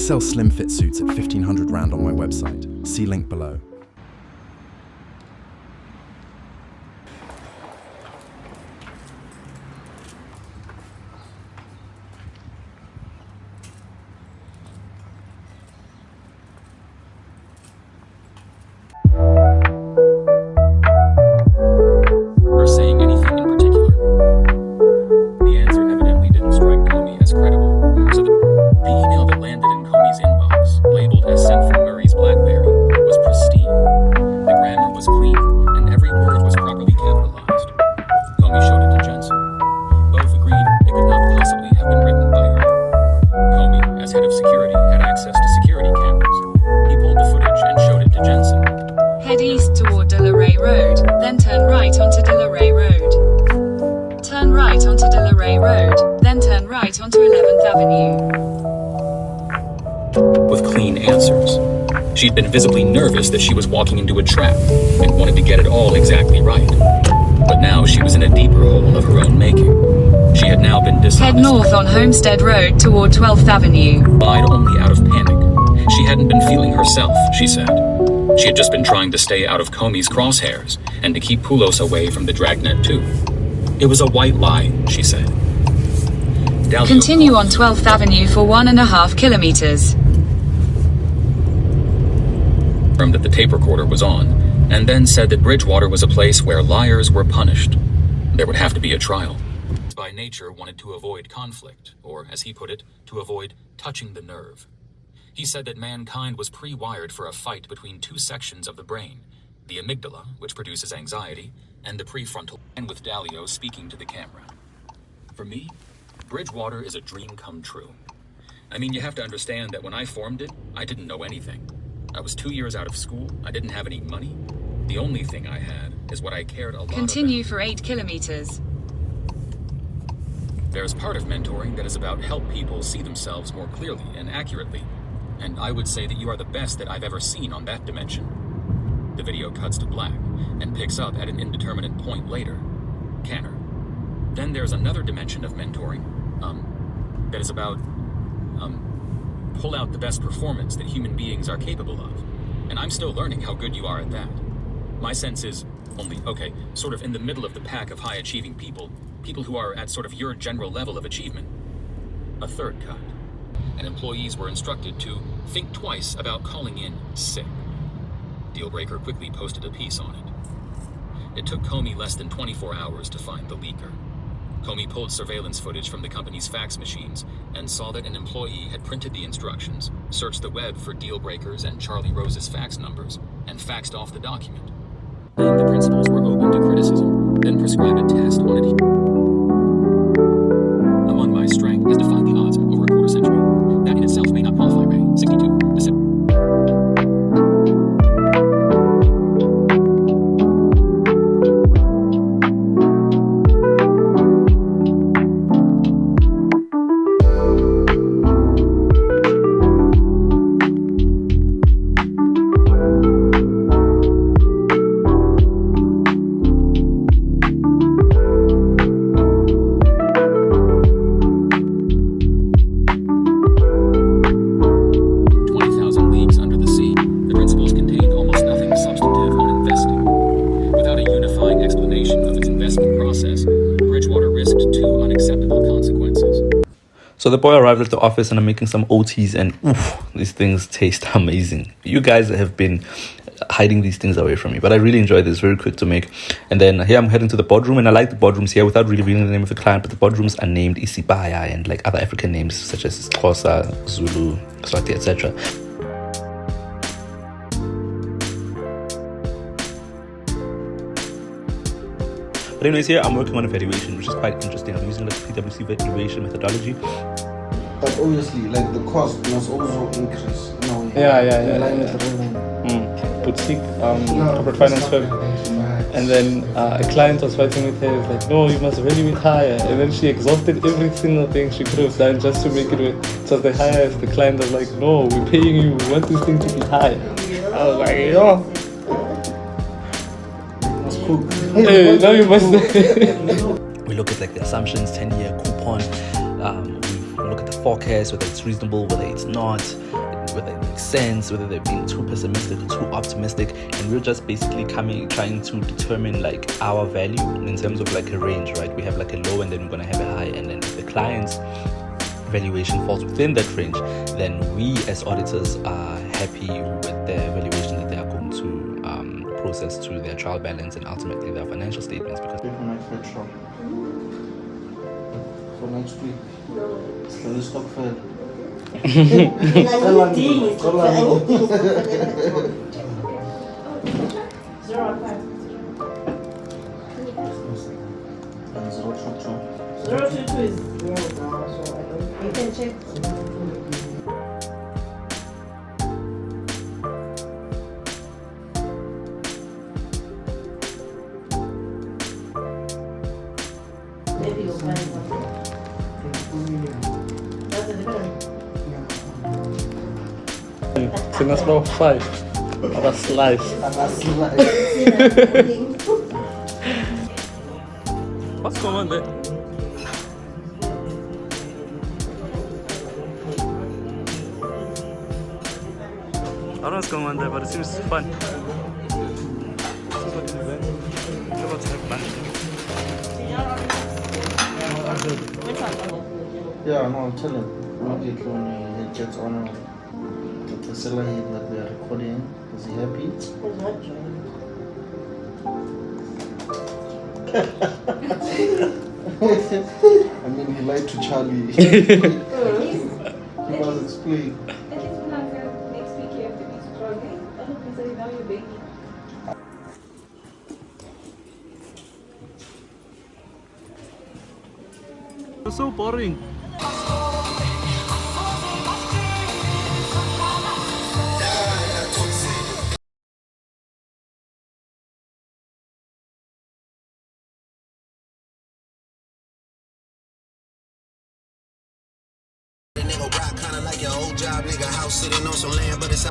sell slim fit suits at 1,500 Rand on my website. See link below. She'd been visibly nervous that she was walking into a trap and wanted to get it all exactly right. But now she was in a deeper hole of her own making. She had now been dishonest. Head north on Homestead Road toward 12th Avenue. Lied only out of panic. She hadn't been feeling herself, she said. She had just been trying to stay out of Comey's crosshairs and to keep Poulos away from the dragnet too. It was a white lie, she said. Continue on 12th Avenue for 1.5 kilometers. That the tape recorder was on, and then said that Bridgewater was a place where liars were punished. There would have to be a trial. By nature wanted to avoid conflict, or as he put it, to avoid touching the nerve. He said that mankind was pre-wired for a fight between two sections of the brain, the amygdala, which produces anxiety, and the prefrontal, and with Dalio speaking to the camera. For me, Bridgewater is a dream come true. I mean, you have to understand that when I formed it, I didn't know anything. I was 2 years out of school. I didn't have any money. The only thing I had is what I cared a lot about. Continue for 8 kilometers. There's part of mentoring that is about help people see themselves more clearly and accurately. And I would say that you are the best that I've ever seen on that dimension. The video cuts to black and picks up at an indeterminate point later. Canner. Then there's another dimension of mentoring, that is about, pull out the best performance that human beings are capable of. And I'm still learning how good you are at that. My sense is only, sort of in the middle of the pack of high-achieving people who are at sort of your general level of achievement. A third cut. And employees were instructed to think twice about calling in sick. Dealbreaker quickly posted a piece on it. It took Comey less than 24 hours to find the leaker. Comey pulled surveillance footage from the company's fax machines and saw that an employee had printed the instructions, searched the web for deal breakers and Charlie Rose's fax numbers, and faxed off the document. Then the principals were open to criticism, then prescribed a test on it. Among my strength is to find the odds over a quarter century. That in itself may not qualify, Ray. 62. So the boy arrived at the office and I'm making some OTs and oof, these things taste amazing. You guys have been hiding these things away from me, but I really enjoy this, very quick to make. And then here I'm heading to the boardroom, and I like the boardrooms here without really reading the name of the client, but the boardrooms are named Isibaya and like other African names such as Xhosa, Zulu, Swati, etc. But anyways, here I'm working on a valuation, which is quite interesting. I'm using like PwC valuation methodology. But obviously, like the cost must also increase. No, yeah. Line with the revenue. Boutique, corporate finance firm. And then a client was fighting with her, like, no, you must value it higher. And then she exhausted every single thing she could have done just to make it work. It was the highest. The client was like, no, we're paying you. We want this thing to be higher. I was like, yo. Hey, now you must. We look at like the assumptions, 10-year coupon. look at the forecast, whether it's reasonable, whether it's not, whether it makes sense, whether they're being too pessimistic or too optimistic, and we're just basically trying to determine like our value in terms of like a range, right? We have like a low and then we're gonna have a high, and then if the client's valuation falls within that range, then we as auditors are happy with the valuation that they are going to process to their trial balance and ultimately their financial statements. Because Pay for my petrol. For next week. So the stock fair. Zero two is zero now, so I don't. You can check. Maybe you'll find something. That's a different. Since now 5. That's life. What's going on there? I don't know what's going on there, but it seems fun. This is what you do. We're about to have lunch. Yeah, no, I'll tell him. Immediately when he gets on the seller head that we are recording. Is he happy? I mean, he lied to Charlie. He was explain. It's so boring. Nigga rock kinda like your old job, nigga house sitting on some land, but it's